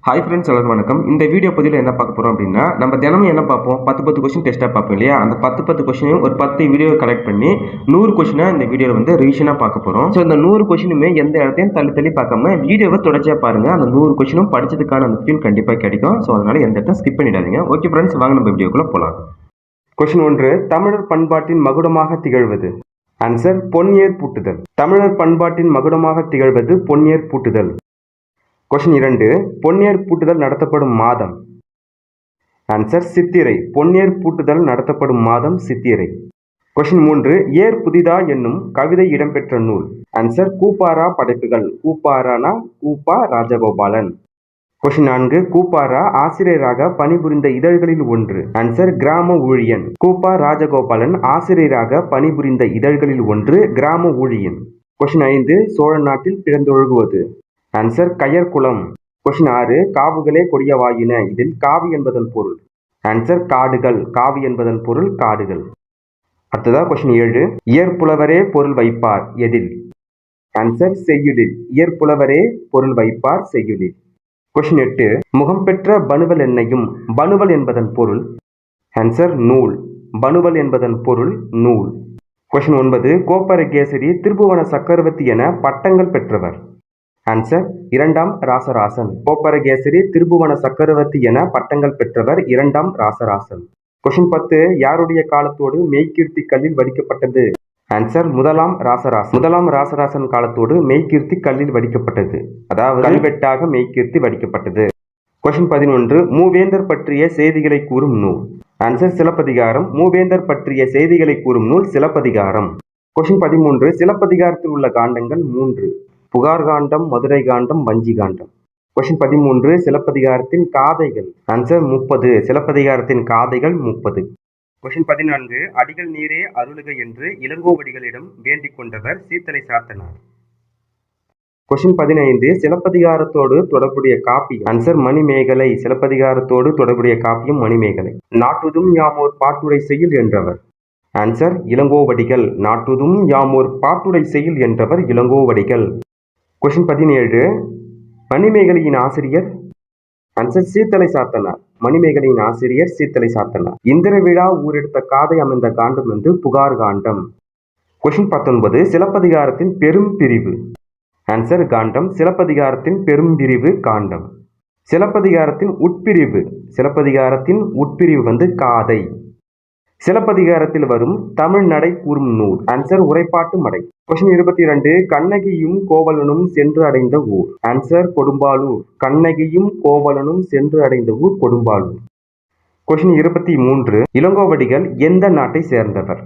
Hi friends, எல்லாரும் வணக்கம். இந்த வீடியோ பதிவில் என்ன பார்க்க போகிறோம் அப்படின்னா, நம்ம தினமும் என்ன பார்ப்போம், 10 கொஸ்டின் டெஸ்ட்டாக பார்ப்போம் இல்லையா? அந்த 10 கொஸ்டினையும் ஒரு 10 வீடியோ கலெக்ட் பண்ணி 100 கொஸ்டினை இந்த வீடியோவில் வந்து ரிவிஷனாக பார்க்க போகிறோம். ஸோ இந்த 100 கொஸ்டினுமே எந்த இடத்தையும் தள்ளி தள்ளி பார்க்காம வீடியோவை தொடர்ச்சியாக பாருங்கள். அந்த 100 கொஸ்டினும் படிச்சதுக்கான அந்த ஃபீல் கண்டிப்பாக கிடைக்கும். ஸோ அதனால எந்த இடத்தையும் ஸ்கிப் பண்ணிடாதீங்க. ஓகே ஃப்ரெண்ட்ஸ், வாங்க நம்ம வீடியோக்குள்ளே போகலாம். கொஸ்டின் 1, தமிழர் பண்பாட்டின் மகுடமாக திகழ்வது. ஆன்சர் பொன்னியர் பூட்டுதல். தமிழர் பண்பாட்டின் மகுடமாக திகழ்வது பொன்னியர் பூட்டுதல். கொஸ்டின் 2, பொன்னியர் பூட்டுதல் நடத்தப்படும் மாதம். ஆன்சர் சித்திரை. பொன்னியர் பூட்டுதல் நடத்தப்படும் மாதம் சித்திரை. கொஸ்டின் 3, ஏர் புதிதா என்னும் கவிதை இடம்பெற்ற நூல். ஆன்சர் கூப்பாரா படைப்புகள். கூப்பாரானா கூப்பா ராஜகோபாலன். கொஸ்டின் 4, கூப்பாரா ஆசிரியராக பணிபுரிந்த இதழ்களில் ஒன்று. ஆன்சர் கிராம ஊழியன். கூப்பா ராஜகோபாலன் ஆசிரியராக பணிபுரிந்த இதழ்களில் ஒன்று கிராம ஊழியன். கொஸ்டின் 5, சோழ நாட்டில் பிறந்தொழுகுவது. ஆன்சர் கயற்குளம். கொஸ்டின் 6, காவுகளே கொடியவாயின. இதில் காவி என்பதன் பொருள். ஆன்சர் காடுகள். காவி என்பதன் பொருள் காடுகள். அடுத்ததா கொஸ்டின் 7, இயற்புலவரே பொருள் வைப்பார் எதில். ஆன்சர் செய்யுளில். இயற்புலவரே பொருள் வைப்பார் செய்யுளில். கொஸ்டின் 8, முகம் பெற்ற பனுவல் என்னையும். பனுவல் என்பதன் பொருள். ஆன்சர் நூல். பனுவல் என்பதன் பொருள் நூல். கொஸ்டின் 9, கோப்பரகேசரி திருபுவன சக்கரவர்த்தி என பட்டங்கள் பெற்றவர். ஆன்சர் இரண்டாம் ராசராசன். கோப்பரகேசரி திருபுவன சக்கரவர்த்தி என பட்டங்கள் பெற்றவர் இரண்டாம் ராசராசன். கொஸ்டின் 10, யாருடைய காலத்தோடு மெய்கீர்த்தி கல்லில் வடிக்கப்பட்டது. ஆன்சர் முதலாம் ராசராசன். முதலாம் ராசராசன் காலத்தோடு மெய்கீர்த்தி கல்லில் வடிக்கப்பட்டது. அதாவது கல்வெட்டாக மெய்கீர்த்தி வடிக்கப்பட்டது. கொஸ்டின் 11, மூவேந்தர் பற்றிய செய்திகளை கூறும் நூல். ஆன்சர் சிலப்பதிகாரம். மூவேந்தர் பற்றிய செய்திகளை கூறும் நூல் சிலப்பதிகாரம். கொஸ்டின் 13, சிலப்பதிகாரத்தில் உள்ள காண்டங்கள் 3. புகார் காண்டம், மதுரை காண்டம், வஞ்சி காண்டம். கொஸ்டின் 13, சிலப்பதிகாரத்தின் காதைகள். ஆன்சர் 30. சிலப்பதிகாரத்தின் காதைகள் 30. கொஸ்டின் 14, அடிகள் நீரே அருளுக என்று இளங்கோவடிகளிடம் வேண்டிக் கொண்டவர் சீத்தலை சாத்தனார். கொஸ்டின் 15, சிலப்பதிகாரத்தோடு தொடர்புடைய காப்பியம். ஆன்சர் மணிமேகலை. சிலப்பதிகாரத்தோடு தொடர்புடைய காப்பியம் மணிமேகலை. நாட்டுதும் யாமோர் பாட்டுடை செய்யுள் என்றவர். ஆன்சர் இளங்கோவடிகள். நாட்டுதும் யாமோர் பாட்டுடை செய்யுள் என்றவர் இளங்கோவடிகள். கொஸ்டின் 17, மணிமேகலையின் ஆசிரியர். ஆன்சர் சீத்தலை சாத்தனார். மணிமேகலையின் ஆசிரியர் சீத்தலை சாத்தனார். இந்திர விழா ஊரெடுத்த காதை அமைந்த காண்டம் வந்து புகார் காண்டம். கொஸ்டின் 19, சிலப்பதிகாரத்தின் பெரும் பிரிவு. ஆன்சர் காண்டம். சிலப்பதிகாரத்தின் பெரும் பிரிவு காண்டம். சிலப்பதிகாரத்தின் உட்பிரிவு. சிலப்பதிகாரத்தின் உட்பிரிவு வந்து காதை. சிலப்பதிகாரத்தில் வரும் தமிழ் நடை கூறும் நூல். ஆன்சர் உரைப்பாட்டு மடை. கொஸ்டின் 22, கண்ணகியும் கோவலனும் சென்று அடைந்த ஊர். ஆன்சர் கொடும்பாலூர். கண்ணகியும் கோவலனும் சென்று அடைந்த ஊர் கொடும்பாலூர். கொஸ்டின் 23, இளங்கோவடிகள் எந்த நாட்டை சேர்ந்தவர்.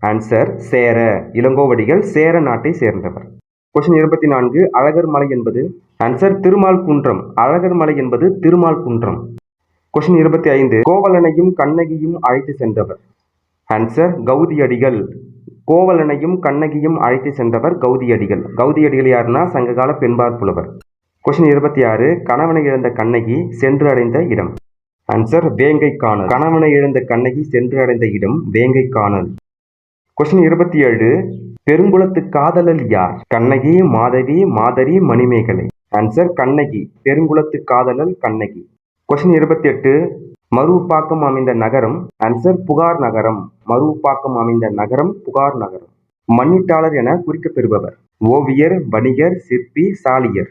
ஆன்சர் சேர. இளங்கோவடிகள் சேர நாட்டை சேர்ந்தவர். கொஸ்டின் 24, அழகர் மலை என்பது. ஆன்சர் திருமால் குன்றம். அழகர் மலை என்பது திருமால் குன்றம். கொஸ்டின் 25, கோவலனையும் கண்ணகியும் அழைத்து சென்றவர். ஆன்சர் கௌதியடிகள். கோவலனையும் கண்ணகியும் அழைத்து சென்றவர் கௌதியடிகள். கௌதியடிகள் யாருன்னா சங்ககால பெண்பார் புலவர். கொஸ்டின் 26, கணவனை இழந்த கண்ணகி சென்று அடைந்த இடம். ஆன்சர் வேங்கை காணல். கணவனை இழந்த கண்ணகி சென்று அடைந்த இடம் வேங்கை காணல். கொஸ்டின் 27, பெருங்குளத்து காதலல் யார். கண்ணகி, மாதவி, மாதரி, மணிமேகலை. ஆன்சர் கண்ணகி. பெருங்குளத்து காதலல் கண்ணகி. கொஸ்டின் 28, மருவப்பாக்கம் அமைந்த நகரம். ஆன்சர் புகார் நகரம். மருவப்பாக்கம் அமைந்த நகரம் புகார் நகரம். மண்ணீட்டாளர் என குறிக்கப்பெறுபவர். ஓவியர், வணிகர், சிற்பி, சாலியர்.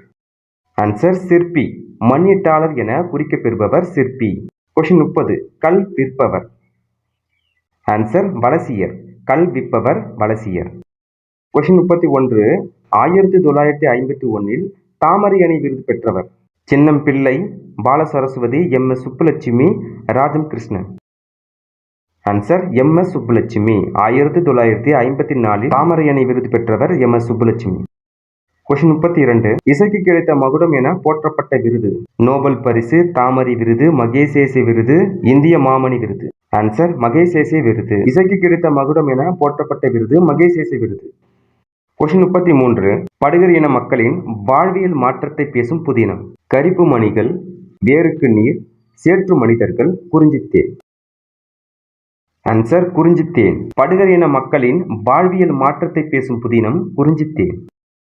ஆன்சர் சிற்பி. மண்ணீட்டாளர் என குறிக்கப்பெறுபவர் சிற்பி. கொஸ்டின் 30, கல் விற்பவர். ஆன்சர் வலசியர். கல் விற்பவர் வலசியர். கொஸ்டின் 31, 1951 தாமரை அணி விருது பெற்றவர். சின்னம் பிள்ளை, Balasaraswathi, MS. Subbulakshmi, Rajam Krishnan. Answer MS. Subbulakshmi. 1954 தாமரை அணி விருது பெற்றவர் எம்.எஸ். சுப்புலட்சுமி. கொஸ்டின் 32, இசைக்கு கிடைத்த மகுடம் என போற்றப்பட்ட விருது. நோபல் பரிசு, தாமரை விருது, மகேசேசே விருது, இந்திய மாமணி விருது. ஆன்சர் மகேசேசே விருது. இசைக்கு கிடைத்த மகுடம் என போற்றப்பட்ட விருது மகேசேசே விருது. கொஸ்டின் 33, படுகர் இன மக்களின் வாழ்வியல் மாற்றத்தை பேசும் புதினம். கரிப்பு மணிகள், வேருக்கு நீர், சேற்று மனிதர்கள், குறிஞ்சித்தேன். ஆன்சர் குறிஞ்சித்தேன். படுகர் இன மக்களின் வாழ்வியல் மாற்றத்தை பேசும் புதினம் குறிஞ்சித்தேன்.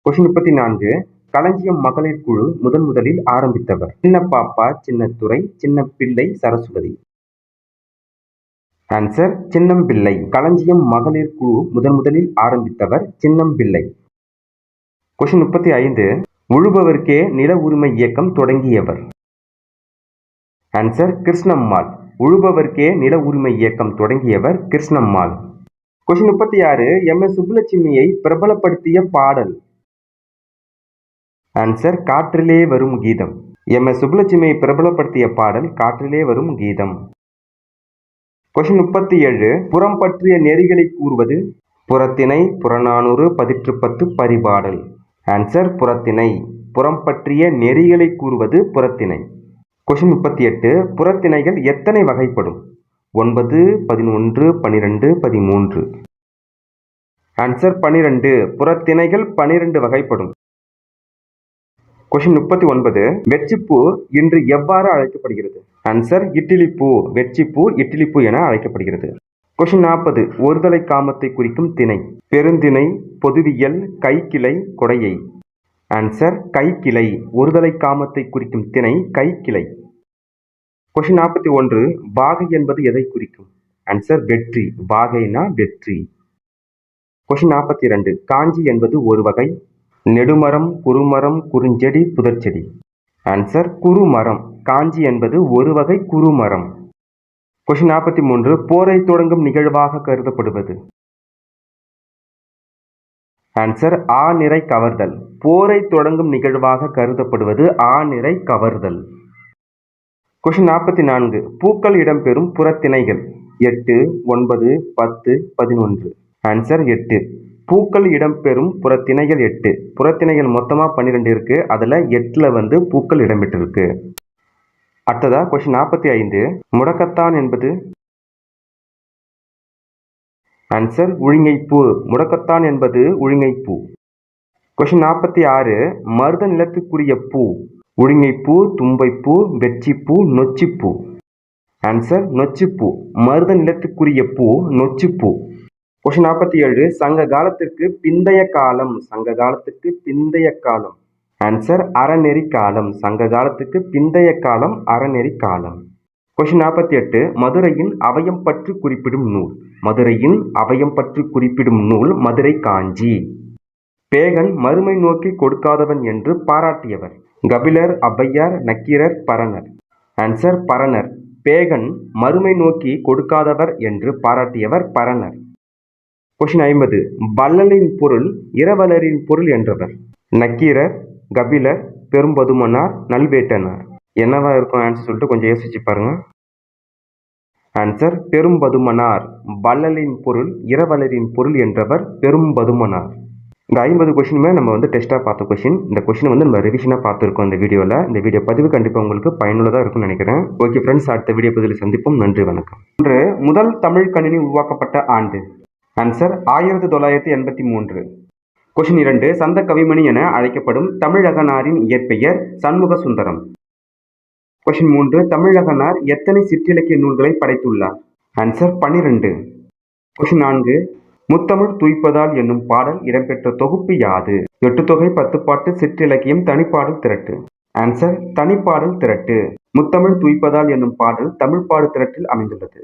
கொஸ்டின் 34, களஞ்சியம் மகளிர் குழு முதலில் ஆரம்பித்தவர்? சின்ன பாப்பா, சின்னத்துரை, சின்ன பிள்ளை, சரஸ்வதி. ஆன்சர் சின்னம்பிள்ளை. களஞ்சியம் மகளிர் குழு முதலில் ஆரம்பித்தவர் சின்னம்பிள்ளை. கொஸ்டின் 35. உழுபவர்க்கே நில உரிமை இயக்கம் தொடங்கியவர்? ஆன்சர் கிருஷ்ணம்மாள். உழுபவர்க்கே நில உரிமை இயக்கம் தொடங்கியவர் கிருஷ்ணம்மாள். கொஸ்டின் 36. எம்.எஸ். சுப்புலட்சுமியை பிரபலப்படுத்திய பாடல்? ஆன்சர் காற்றிலே வரும் கீதம். எம்.எஸ். சுப்புலட்சுமியை பிரபலப்படுத்திய பாடல் காற்றிலே வரும் கீதம். கொஸ்டின் 37. புறம் பற்றிய நெறிகளை கூறுவது? புறத்திணை, புறநானூறு, பதிற்று 10, பரிபாடல். ஆன்சர் புறத்திணை. புறம் பற்றிய நெறிகளை கூறுவது புறத்திணை. கொஸ்டின் 38. புறத்திணைகள் எத்தனை வகைப்படும்? 9, 11, 12, 13. ஆன்சர் 12. புறத்திணைகள் 12 வகைப்படும். கொஸ்டின் 39. வெற்றிப்பூ இன்று எவ்வாறு அழைக்கப்படுகிறது? ஆன்சர் இட்டிலிப்பூ. வெற்றிப்பூ இட்டிலிப்பூ என அழைக்கப்படுகிறது. கொஸ்டின் 40. ஒருதலை காமத்தை குறிக்கும் திணை? பெருந்திணை, பொதுவியல், கைக்கிளை, கொடையை. ஆன்சர் கைக்கிளை. ஒருதலை காமத்தை குறிக்கும் திணை கைக்கிளை. கொஸ்டின் 41. வாகை என்பது எதை குறிக்கும்? ஆன்சர் வெற்றி. வாகைனா வெற்றி. கொஸ்டின் 42. காஞ்சி என்பது ஒரு வகை நெடுமரம், குறுமரம், குறுஞ்செடி, புதர்ச்செடி. ஆன்சர் குறுமரம். காஞ்சி என்பது ஒரு வகை குறுமரம். கொஸ்டின் 43. போரை தொடங்கும் நிகழ்வாக கருதப்படுவது? ஆன்சர் ஆநிறை கவர்தல். போரை தொடங்கும் நிகழ்வாக கருதப்படுவது ஆநிறை கவர்தல். கொஸ்டின் 44. பூக்கள் இடம்பெறும் புறத்திணைகள்? 8, 9, 10, 11. ஆன்சர் 8. பூக்கள் இடம்பெறும் புறத்திணைகள் 8. புறத்திணைகள் மொத்தமாக 12 இருக்கு. அதில் 8ல் பூக்கள் இடம்பெற்றிருக்கு. அடுத்ததா கொஸ்டின் 45. முடக்கத்தான் என்பது? ஆன்சர் உழிங்கைப்பூ. முடக்கத்தான் என்பது உழிங்கைப்பூ. கொஸ்டின் 46. மருத நிலத்துக்குரிய பூ? உழிங்கைப்பூ, தும்பைப்பூ, வெற்றிப்பூ, நொச்சிப்பூ. ஆன்சர் நொச்சிப்பூ. மருத நிலத்துக்குரிய பூ நொச்சிப்பூ. கொஸ்டின் 47. சங்க காலத்திற்கு பிந்தைய காலம்? சங்க காலத்துக்கு பிந்தைய காலம். ஆன்சர் அறநெறி காலம். சங்க காலத்துக்கு பிந்தைய காலம் அறநெறி காலம். கொஸ்டின் 48. மதுரையின் அவயம் பற்றி குறிப்பிடும் நூல்? மதுரையின் அவயம் பற்றி குறிப்பிடும் நூல் மதுரை காஞ்சி. பேகன் மறுமை நோக்கி கொடுக்காதவன் என்று பாராட்டியவர்? கபிலர், ஔவையார், நக்கீரர், பரணர். ஆன்சர் பரணர். பேகன் மறுமை நோக்கி கொடுக்காதவர் என்று பாராட்டியவர் பரணர். கொஸ்டின் 50. வள்ளலின் பொருள் இரவலரின் பொருள் என்றவர்? நக்கீரர், கபிலர், பெரும்பதுமனார், நல்வேட்டனார். என்னவா இருக்கும் ஆன்சர் சொல்லிட்டு கொஞ்சம் யோசிச்சு பாருங்க. ஆன்சர் பெரும்பதுமனார். வள்ளலின் பொருள் இரவலரின் பொருள் என்றவர் பெரும்பதுமனார். இந்த 50 கொஸ்டினுமே நம்ம டெஸ்ட்டாக பார்த்த கொஸ்டின். இந்த கொஸ்டின் நம்ம ரிவிஷனாக பார்த்துருக்கோம் இந்த வீடியோவில். இந்த வீடியோ பதிவு கண்டிப்பாக உங்களுக்கு பயனுள்ளதாக இருக்கும்னு நினைக்கிறேன். ஓகே ஃப்ரெண்ட்ஸ், அடுத்த வீடியோ பதிவில் சந்திப்போம். நன்றி, வணக்கம். இன்று முதல் தமிழ் கணினி உருவாக்கப்பட்ட ஆண்டு? ஆன்சர் 1983. கொஸ்டின் 2. சந்த கவிமணி என அழைக்கப்படும் தமிழகனாரின் இயற்பெயர்? சண்முக சுந்தரம். கொஸ்டின் 3. தமிழகனார் எத்தனை சிற்றிலக்கிய நூல்களை படைத்துள்ளார்? ஆன்சர் 12. கொஸ்டின் 4. முத்தமிழ் துய்ப்பதால் என்னும் பாடல் இடம்பெற்ற தொகுப்பு யாது? 8 தொகை, 10 பாட்டு, சிற்றிலக்கியம், தனிப்பாடல் திரட்டு. ஆன்சர் தனிப்பாடல் திரட்டு. முத்தமிழ் துய்ப்பதால் என்னும் பாடல் தமிழ்ப்பாடு திரட்டில் அமைந்துள்ளது.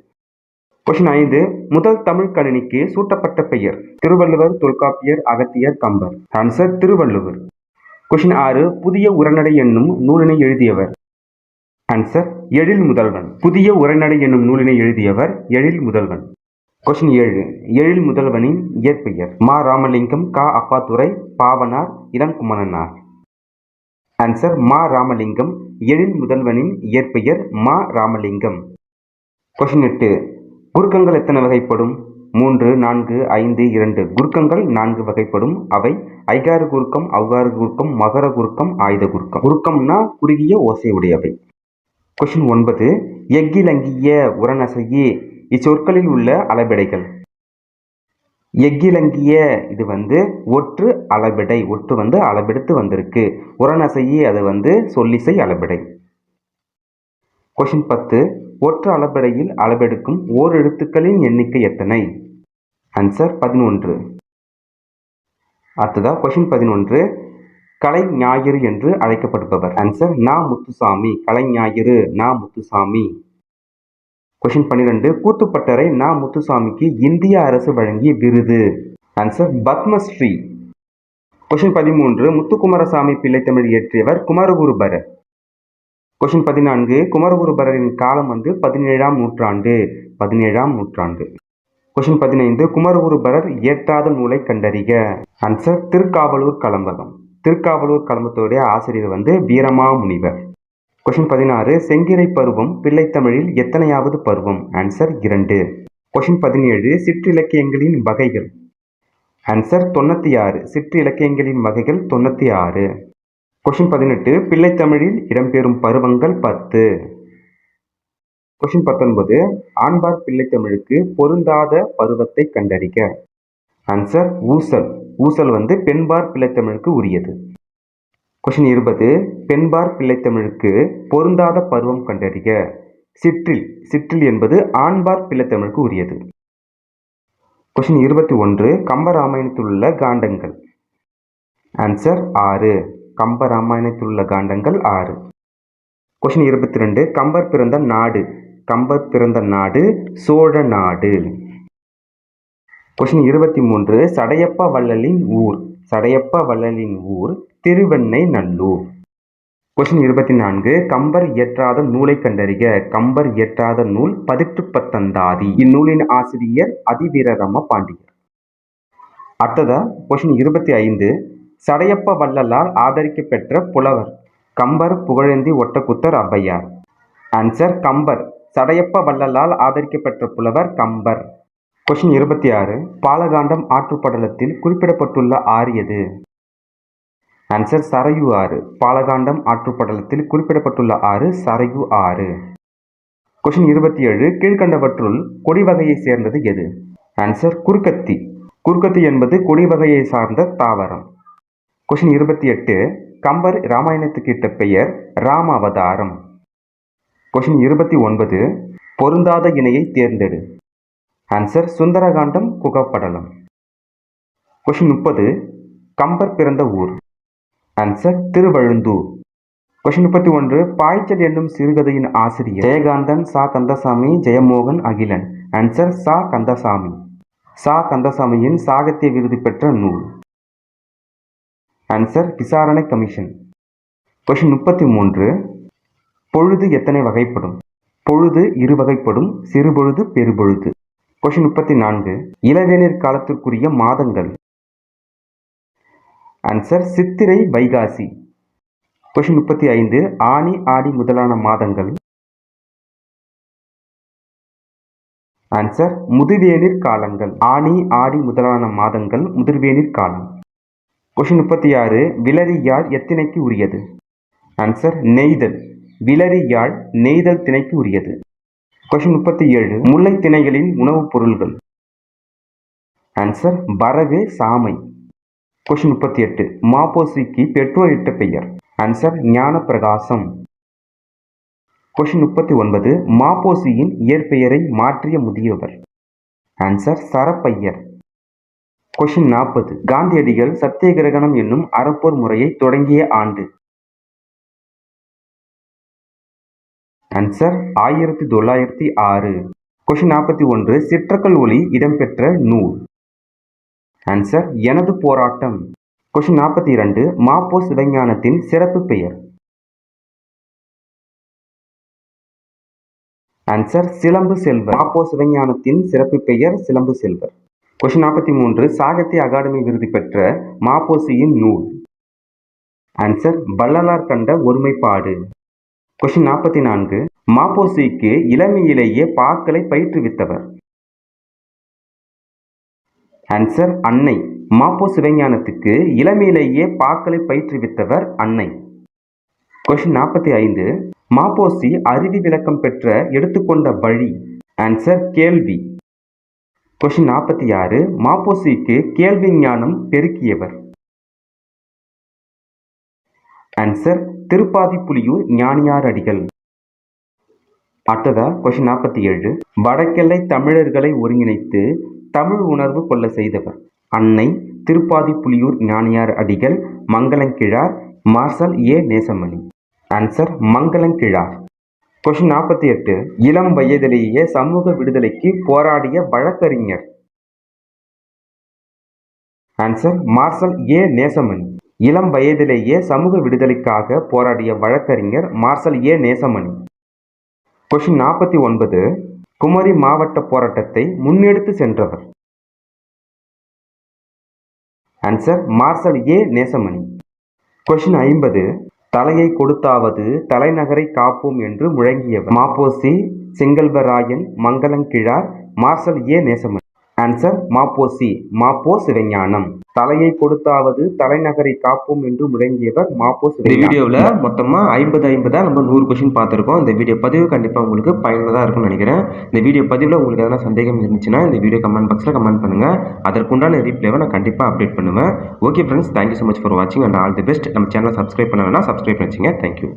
கொஸ்டின் 5. முதல் தமிழ் கணினிக்கு சூட்டப்பட்ட பெயர்? திருவள்ளுவர், தொல்காப்பியர், அகத்தியர், கம்பர். ஆன்சர் திருவள்ளுவர். கொஸ்டின் 6. புதிய உரைநடை என்னும் நூலினை எழுதியவர்? ஆன்சர் எழில் முதல்வன். புதிய உரைநடை என்னும் நூலினை எழுதியவர் எழில் முதல்வன். கொஸ்டின் 7. எழில் முதல்வனின் இயற்பெயர்? மா ராமலிங்கம், கா அப்பாத்துரை, பாவனார், இளங்குமணனார். ஆன்சர் மா ராமலிங்கம். எழில் முதல்வனின் இயற்பெயர் மா ராமலிங்கம். கொஸ்டின் 8. குறுக்கங்கள் எத்தனை வகைப்படும்? 3, 4, 5, 2. குறுக்கங்கள் 4 வகைப்படும். அவை ஐகார குறுக்கம், ஔகார குறுக்கம், மகர குறுக்கம், ஆயுத குறுக்கம். குறுக்கம்னா குறுகிய ஓசை உடையவை. கொஸ்டின் 9. எக்கிலங்கிய, உரநசையே இச்சொற்களில் உள்ள அளபெடைகள்? எக்கிலங்கிய இது ஒற்று அளபெடை. ஒற்று அளபெடுத்து வந்திருக்கு. உரநசையே அது சொல்லிசை அளபெடை. கொஸ்டின் 10. ஒற்று அளபெடையில் அளபெடுக்கும் ஓர் எழுத்துக்களின் எண்ணிக்கை எத்தனை? ஆன்சர் 11. அடுத்ததா கொஸ்டின் 11. கலை ஞாயிறு என்று அழைக்கப்படுபவர். ஆன்சர் நா முத்துசாமி. கலை ஞாயிறு நா முத்துசாமி. கொஸ்டின் 12. கூத்துப்பட்டறை நா முத்துசாமிக்கு இந்திய அரசு வழங்கிய விருது. ஆன்சர் பத்மஸ்ரீ. கொஸ்டின் 13. முத்துக்குமாரசாமி பிள்ளைத்தமிழ் இயற்றியவர் குமரகுருபரர். கொஸ்டின் 14. குமரகுருபரரின் காலம் 17ஆம் நூற்றாண்டு. 17ஆம் நூற்றாண்டு. கொஸ்டின் 15. குமரகுருபரர் இயற்றாத நூலை கண்டறிக. ஆன்சர் திருக்காவலூர் கலம்பகம். திருக்காவலூர் கலம்பகத்துடைய ஆசிரியர் வீரமாமுனிவர். கொஸ்டின் 16. செங்கிறை பருவம் பிள்ளைத்தமிழில் எத்தனையாவது பருவம்? ஆன்சர் 2. கொஸ்டின் 17. சிற்றிலக்கியங்களின் வகைகள். ஆன்சர் 96. சிற்றிலக்கியங்களின் வகைகள் 96. கொஸ்டின் 18. பிள்ளைத்தமிழில் இடம்பெறும் பருவங்கள் 10. கொஸ்டின் 19. ஆண்பார் பிள்ளைத்தமிழுக்கு பொருந்தாத பருவத்தை கண்டறிக. ஆன்சர் ஊசல். ஊசல் பெண்பார் பிள்ளைத்தமிழுக்கு உரியது. கொஸ்டின் 20. பெண்பார் பிள்ளைத்தமிழுக்கு பொருந்தாத பருவம் கண்டறிக. சிற்றில். சிற்றில் என்பது ஆண்பார் பிள்ளைத்தமிழுக்கு உரியது. கொஸ்டின் 21. கம்பராமாயணத்தில் உள்ள காண்டங்கள். ஆன்சர் 6. கம்பராமாயணத்தில் உள்ள காண்டங்கள் 6. கொஸ்டின் 22. கம்பர் பிறந்த நாடு. கம்பர் பிறந்த நாடு சோழ நாடு. கொஸ்டின் 23. சடையப்ப வள்ளலின் ஊர். சடையப்ப வள்ளலின் ஊர் திருவெண்ணை நல்லூர். கொஸ்டின் 24. கம்பர் இயற்றாத நூலை கண்டறிக. கம்பர் இயற்றாத நூல் பதிற்றுப்பத்தந்தாதி. இந்நூலின் ஆசிரியர் அதிவீரராம பாண்டியர். அடுத்ததா கொஸ்டின் 25. சடையப்ப வள்ளலால் ஆதரிக்கப்பெற்ற புலவர். கம்பர், புகழேந்தி, ஒட்டக்கூத்தர், ஔவையார். ஆன்சர் கம்பர். சடையப்ப வள்ளலால் ஆதரிக்கப்பெற்ற புலவர் கம்பர். கொஸ்டின் 26. பாலகாண்டம் ஆற்றுப்படலத்தில் குறிப்பிடப்பட்டுள்ள ஆறு எது? ஆன்சர் சரையு ஆறு. பாலகாண்டம் ஆற்றுப்படலத்தில் குறிப்பிடப்பட்டுள்ள ஆறு சரையு ஆறு. கொஸ்டின் 27. கீழ்கண்டவற்றுள் கொடி வகையை சேர்ந்தது எது? ஆன்சர் குறுக்கத்தி. குறுக்கத்தி என்பது கொடி வகையை சார்ந்த தாவரம். கொஸ்டின் 28. கம்பர் இராமாயணத்துக்கு இட்ட பெயர் ராம அவதாரம். கொஸ்டின் 29. பொருந்தாத இணையை தேர்ந்தெடு. ஆன்சர் சுந்தரகாண்டம் குகப்படலம். கொஸ்டின் 30. கம்பர் பிறந்த ஊர். ஆன்சர் திருவழுந்தூர். கொஸ்டின் 31. பாய்ச்சல் என்னும் சிறுகதையின் ஆசிரியர் ஜெயகாந்தன், சா கந்தசாமி, ஜெயமோகன், அகிலன். ஆன்சர் சா கந்தசாமி. சா கந்தசாமியின் சாகித்ய விருது பெற்ற நூல். ஆன்சர் விசாரணை கமிஷன். கொஸ்டின் 33. பொழுது எத்தனை வகைப்படும்? பொழுது இரு வகைப்படும். சிறுபொழுது, பெருபொழுது. கொஸ்டின் 34. இளவேனிற் காலத்திற்குரிய மாதங்கள். ஆன்சர் சித்திரை, வைகாசி. கொஸ்டின் 35. ஆனி, ஆடி முதலான மாதங்கள். ஆன்சர் முதுவேனிற் காலங்கள். ஆனி, ஆடி முதலான மாதங்கள் முதிர்வேனிற் காலம். கொஸ்டின் 36. விளரி யாழ் எத்திணைக்கு உரியது? ஆன்சர் நெய்தல். விளரி யாழ் நெய்தல் திணைக்கு உரியது. கொஸ்டின் 37. முல்லை திணைகளின் உணவுப் பொருள்கள். ஆன்சர் வரகு, சாமை. கொஸ்டின் 38. மாப்போசிக்கு பெற்றோர் இட்ட பெயர். ஆன்சர் ஞானப்பிரகாசம். கொஸ்டின் 39. மாப்போசியின் இயற்பெயரை மாற்றிய முதியவர். ஆன்சர் சரப்பையர். கொஸ்டின் 40. காந்தியடிகள் சத்தியகிரகணம் என்னும் அறப்போர் முறையை தொடங்கிய ஆண்டு. ஆன்சர் 1906. கொஸ்டின் 41. சிற்றக்கல் ஒளி இடம்பெற்ற நூல். ஆன்சர் எனது போராட்டம். கொஸ்டின் 42. மாப்போ சிவஞானத்தின் சிறப்பு பெயர். ஆன்சர் சிலம்பு செல்வர். மாப்போ சிவஞானத்தின் சிறப்பு பெயர் சிலம்பு செல்வர். கொஸ்டின் 43. சாகித்ய அகாடமி விருது பெற்ற மாப்போசியின் நூல். ஆன்சர் வள்ளலார் கண்ட ஒருமைப்பாடு. கொஸ்டின் 44. மாப்போசிக்கு இளமையிலேயே பாக்களை பயிற்றுவித்தவர். ஆன்சர் அன்னை. மாப்போ சிவஞானத்துக்கு இளமையிலேயே பாக்களை பயிற்றுவித்தவர் அன்னை. கொஸ்டின் 45. மாப்போசி அருவி விளக்கம் பெற்ற எடுத்துக்கொண்ட வழி. ஆன்சர் கேள்வி. கொஸ்டின் 46. மாப்போசிக்கு கேள்வி ஞானம் பெருக்கியவர். ஆன்சர் திருப்பாதிப்புலியூர் ஞானியார் அடிகள். அடுத்ததா கொஸ்டின் 47. வடக்கெல்லை தமிழர்களை ஒருங்கிணைத்து தமிழ் உணர்வு கொள்ள செய்தவர். அன்னை திருப்பாதிப்புலியூர் ஞானியார் அடிகள், மங்களங்கிழார், மார்சல் ஏ. நேசமணி. ஆன்சர் மங்களங்கிழார். கொஸ்டின் 48. இளம் வயதிலேயே சமூக விடுதலைக்கு போராடிய வழக்கறிஞர். ஆன்சர் மார்சல் ஏ. நேசமணி. இளம் வயதிலேயே சமூக விடுதலைக்காக போராடிய வழக்கறிஞர் மார்சல் ஏ. நேசமணி. கொஸ்டின் 49. குமரி மாவட்ட போராட்டத்தை முன்னெடுத்து சென்றவர். ஆன்சர் மார்சல் ஏ. நேசமணி. கொஸ்டின் 50. தலையை கொடுத்தாவது தலைநகரை காப்போம் என்று முழங்கியவர். மாப்போசி, செங்கல்வராயன், மங்களங்கிழார், மார்சல் ஏ. நேசமணி. ஆன்சர் மாப்போசி, மாப்போ சிவஞானம். தலையை கொடுத்தாவது தலைநகரை காப்போம் என்று முழங்கியவர் மாப்போ சிவஞானம். இந்த வீடியோவில் மொத்தமாக 50 நம்ம 100 கொஸ்டின் பார்த்துருக்கோம். இந்த வீடியோ பதிவு கண்டிப்பாக உங்களுக்கு பயனுள்ளதாக இருக்கும்னு நினைக்கிறேன். இந்த வீடியோ பதிவில் உங்களுக்கு எதனா சந்தேகம் இருந்துச்சுன்னா இந்த வீடியோ கமெண்ட் பாக்ஸில் கமெண்ட் பண்ணுங்கள். அதற்குண்டான ரீப்ளேவை நான் கண்டிப்பாக அப்டேட் பண்ணுவேன். Okay friends, thank you so much for வாட்சிங் அண்ட் ஆல் தி பெஸ்ட். நம்ம சேனலை சப்ஸ்கிரைப் பண்ண வேணா சப்ஸ்கிரைப் பண்ணிச்சிங்க. தேங்க்யூ.